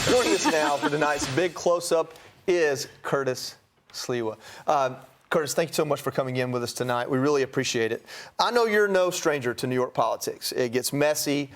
Joining us now for tonight's big close-up is Curtis Sliwa. Curtis, thank you so much for coming in with us tonight. We really appreciate it. I know you're no stranger to New York politics. It gets messy.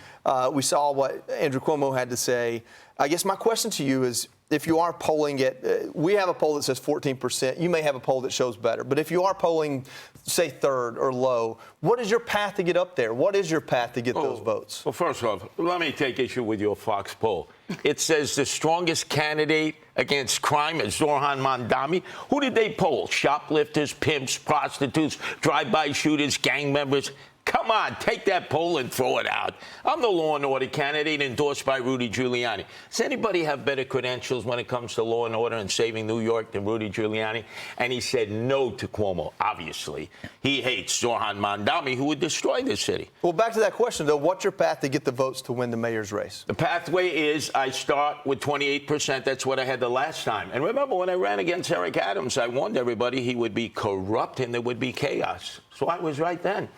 We saw what Andrew Cuomo had to say. I guess my question to you is, if you are polling it, we have a poll that says 14%. You may have a poll that shows better. But if you are polling, say, third or low, what is your path to get up there? What is your path to get those votes? Well, first off, let me take issue with your Fox poll. It says the strongest candidate against crime is Zohran Mamdani. Who did they poll? Shoplifters, pimps, prostitutes, drive-by shooters, gang members? Come on, take that poll and throw it out. I'm the law and order candidate endorsed by Rudy Giuliani. Does anybody have better credentials when it comes to law and order and saving New York than Rudy Giuliani? And he said no to Cuomo, obviously. He hates Zohran Mamdani, who would destroy this city. Well, back to that question, though. What's your path to get the votes to win the mayor's race? The pathway is I start with 28%. That's what I had the last time. And remember, when I ran against Eric Adams, I warned everybody he would be corrupt and there would be chaos. So I was right then.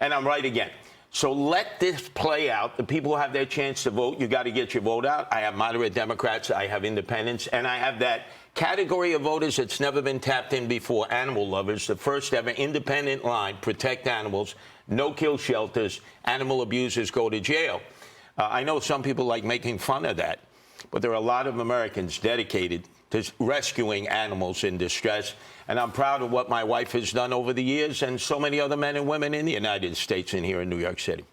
And I'm right again. So let this play out. The people have their chance to vote. You got to get your vote out. I have moderate Democrats. I have independents. And I have that category of voters that's never been tapped in before, animal lovers, the first ever independent line, protect animals, no kill shelters, animal abusers go to jail. I know some people like making fun of that, but there are a lot of Americans dedicated to rescuing animals in distress. And I'm proud of what my wife has done over the years and so many other men and women in the United States and here in New York City.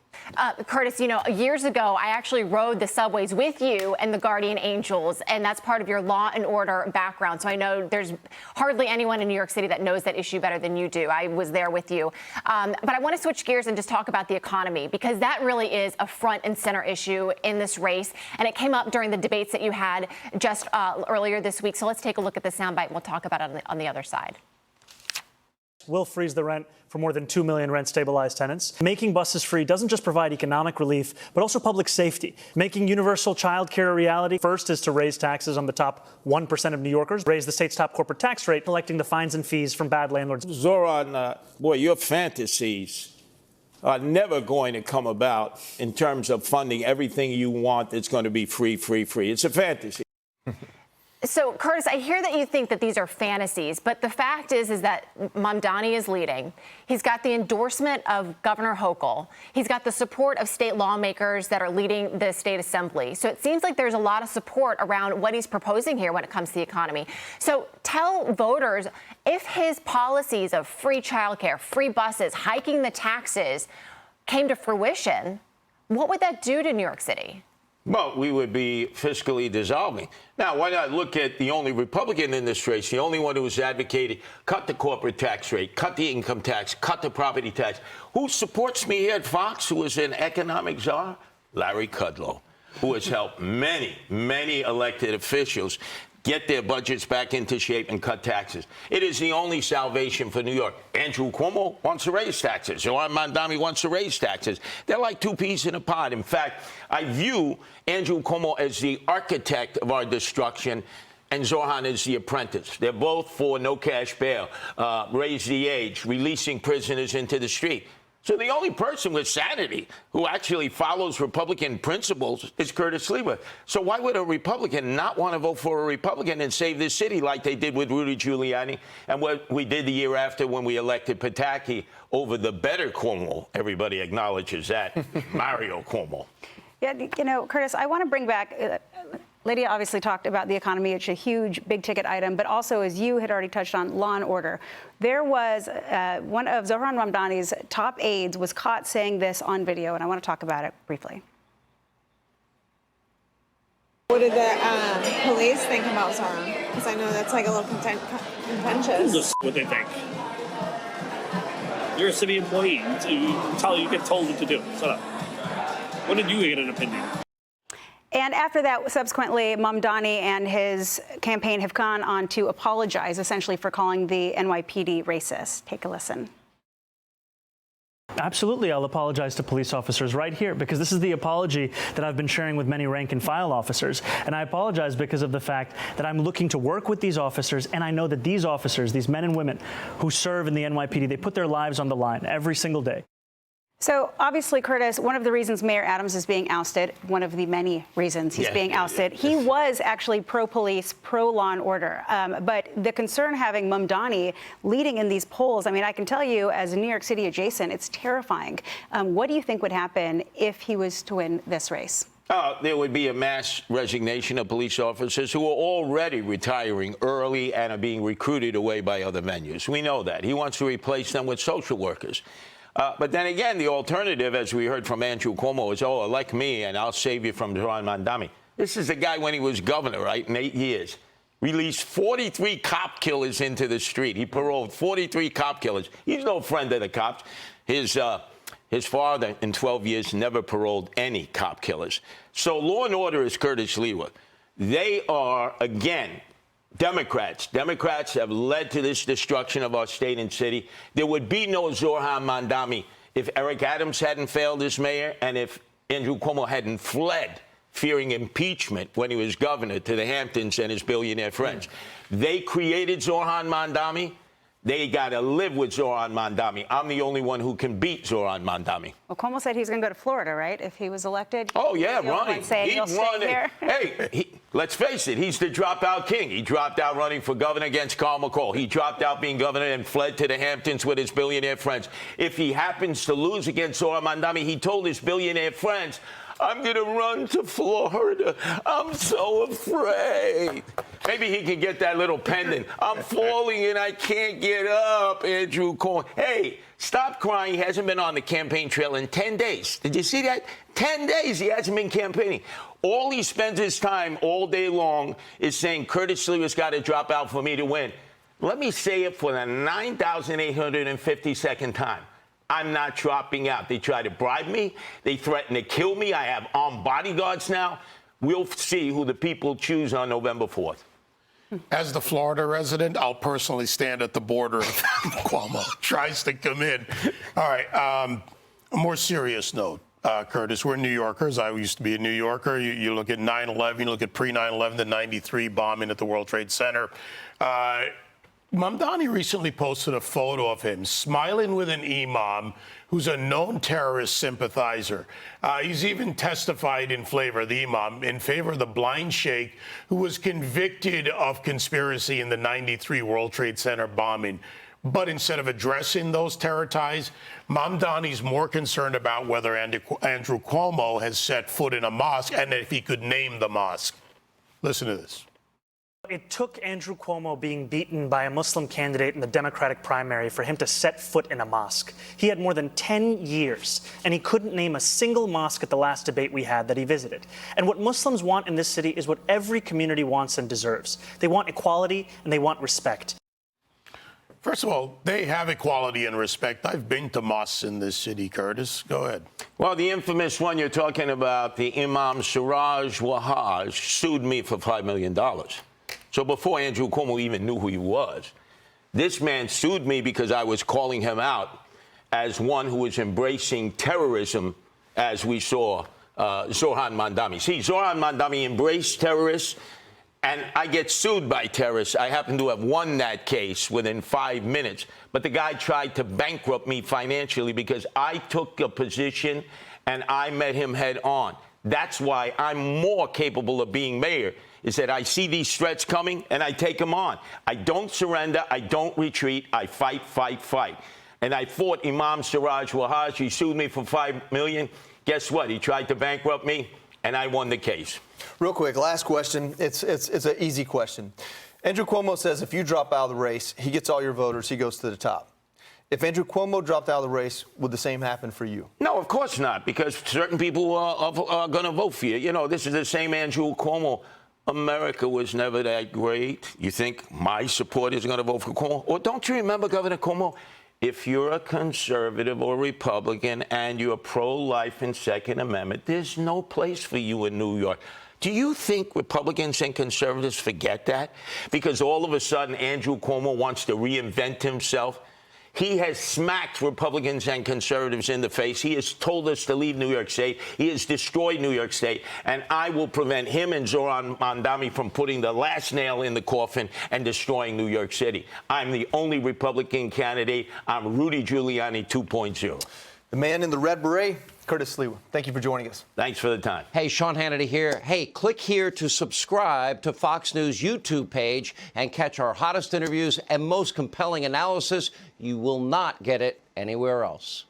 Curtis, you know, years ago, I actually rode the subways with you and the Guardian Angels, and that's part of your law and order background. So I know there's hardly anyone in New York City that knows that issue better than you do. I was there with you. But I want to switch gears and just talk about the economy, because that really is a front and center issue in this race. And it came up during the debates that you had just earlier this week. So let's take a look at the soundbite and we'll talk about it on the other side. Will freeze the rent for more than 2 million rent-stabilized tenants. Making buses free doesn't just provide economic relief, but also public safety. Making universal child care a reality first is to raise taxes on the top 1% of New Yorkers, raise the state's top corporate tax rate, collecting the fines and fees from bad landlords. Zohran, boy, your fantasies are never going to come about in terms of funding everything you want that's going to be free, free, free. It's a fantasy. So, Curtis, I hear that you think that these are fantasies, but the fact is that Mamdani is leading. He's got the endorsement of Governor Hochul. He's got the support of state lawmakers that are leading the state assembly. So it seems like there's a lot of support around what he's proposing here when it comes to the economy. So tell voters, if his policies of free childcare, free buses, hiking the taxes came to fruition, what would that do to New York City? Well, we would be fiscally dissolving. Now, why not look at the only Republican in this race, the only one who has advocated cut the corporate tax rate, cut the income tax, cut the property tax. Who supports me here at Fox, who is an economic czar? Larry Kudlow, who has helped many, many elected officials get their budgets back into shape and cut taxes. It is the only salvation for New York. Andrew Cuomo wants to raise taxes. Zohran Mamdani wants to raise taxes. They're like two peas in a pod. In fact, I view Andrew Cuomo as the architect of our destruction, and Zohran is the apprentice. They're both for no cash bail, raise the age, releasing prisoners into the street. So the only person with sanity who actually follows Republican principles is Curtis Sliwa. So why would a Republican not want to vote for a Republican and save this city like they did with Rudy Giuliani and what we did the year after when we elected Pataki over the better Cuomo? Everybody acknowledges that, Mario Cuomo. Yeah, you know, Curtis, I want to bring back Lydia obviously talked about the economy. It's a huge, big-ticket item, but also, as you had already touched on, law and order. There was one of Zohran Mamdani's top aides was caught saying this on video, and I want to talk about it briefly. What did the police think about Zohran? Because I know that's like a little contentious. Just what they think. You're a city employee. You get told what to do. Shut up. When did you get an opinion? And after that, subsequently, Mamdani and his campaign have gone on to apologize, essentially, for calling the NYPD racist. Take a listen. Absolutely, I'll apologize to police officers right here, because this is the apology that I've been sharing with many rank-and-file officers. And I apologize because of the fact that I'm looking to work with these officers, and I know that these officers, these men and women who serve in the NYPD, they put their lives on the line every single day. So obviously, Curtis, one of the reasons Mayor Adams is being ousted, one of the many reasons he's being ousted, he was actually pro-police, pro-law and order. But the concern having Mamdani leading in these polls, I mean, I can tell you as a New York City adjacent, it's terrifying. What do you think would happen if he was to win this race? There would be a mass resignation of police officers who are already retiring early and are being recruited away by other venues. We know that. He wants to replace them with social workers. But then again, the alternative, as we heard from Andrew Cuomo, is, oh, elect me and I'll save you from Zohran Mamdani. This is the guy when he was governor, right, in 8 years. Released 43 cop killers into the street. He paroled 43 cop killers. He's no friend of the cops. His father, in 12 years, never paroled any cop killers. So law and order is Curtis Sliwa. They are, again, Democrats. Democrats have led to this destruction of our state and city. There would be no Zohran Mamdani if Eric Adams hadn't failed as mayor and if Andrew Cuomo hadn't fled, fearing impeachment when he was governor, to the Hamptons and his billionaire friends. They created Zohran Mamdani. They got to live with Zohran Mamdani. I'm the only one who can beat Zohran Mamdani. Well, Cuomo said he's going to go to Florida, right, if he was elected? Oh, yeah, running. He'd run it. Hey, let's face it, he's the dropout king. He dropped out running for governor against Carl McCall. He dropped out being governor and fled to the Hamptons with his billionaire friends. If he happens to lose against Zohran Mamdani, he told his billionaire friends, I'm going to run to Florida. I'm so afraid. Maybe he can get that little pendant. I'm falling and I can't get up, Andrew Cuomo. Hey, stop crying. He hasn't been on the campaign trail in 10 days. Did you see that? 10 days he hasn't been campaigning. All he spends his time all day long is saying Curtis Sliwa's got to drop out for me to win. Let me say it for the 9,852nd time. I'm not dropping out. They try to bribe me. They threaten to kill me. I have armed bodyguards now. We'll see who the people choose on November 4th. As the Florida resident, I'll personally stand at the border if Cuomo tries to come in. All right. A more serious note, Curtis. We're New Yorkers. I used to be a New Yorker. You look at 9/11. You look at pre-9/11, the '93 bombing at the World Trade Center. Mamdani recently posted a photo of him smiling with an imam who's a known terrorist sympathizer. He's even testified in favor of the imam, in favor of the blind sheikh who was convicted of conspiracy in the '93 World Trade Center bombing. But instead of addressing those terror ties, Mamdani's more concerned about whether Andrew Cuomo has set foot in a mosque and if he could name the mosque. Listen to this. It took Andrew Cuomo being beaten by a Muslim candidate in the Democratic primary for him to set foot in a mosque. He had more than 10 years, and he couldn't name a single mosque at the last debate we had that he visited. And what Muslims want in this city is what every community wants and deserves. They want equality, and they want respect. First of all, they have equality and respect. I've been to mosques in this city, Curtis. Go ahead. Well, the infamous one you're talking about, the Imam Siraj Wahhaj, sued me for $5 million. So before Andrew Cuomo even knew who he was, this man sued me because I was calling him out as one who was embracing terrorism, as we saw Zohran Mamdani. See, Zohran Mamdani embraced terrorists, and I get sued by terrorists. I happen to have won that case within 5 minutes. But the guy tried to bankrupt me financially because I took a position and I met him head on. That's why I'm more capable of being mayor, is that I see these threats coming and I take them on. I don't surrender. I don't retreat. I fight, fight, fight. And I fought Imam Siraj Wahhaj. He sued me for $5 million. Guess what? He tried to bankrupt me, and I won the case. Real quick, last question. It's an easy question. Andrew Cuomo says if you drop out of the race, he gets all your voters, he goes to the top. If Andrew Cuomo dropped out of the race, would the same happen for you? No, of course not, because certain people are going to vote for you. You know, this is the same Andrew Cuomo. America was never that great. You think my supporters are going to vote for Cuomo? Or don't you remember, Governor Cuomo? If you're a conservative or Republican and you're pro-life and Second Amendment, there's no place for you in New York. Do you think Republicans and conservatives forget that? Because all of a sudden Andrew Cuomo wants to reinvent himself. He has smacked Republicans and conservatives in the face. He has told us to leave New York State. He has destroyed New York State. And I will prevent him and Zohran Mamdani from putting the last nail in the coffin and destroying New York City. I'm the only Republican candidate. I'm Rudy Giuliani 2.0. The man in the red beret, Curtis Sliwa. Thank you for joining us. Thanks for the time. Hey, Sean Hannity here. Hey, click here to subscribe to Fox News YouTube page and catch our hottest interviews and most compelling analysis. You will not get it anywhere else.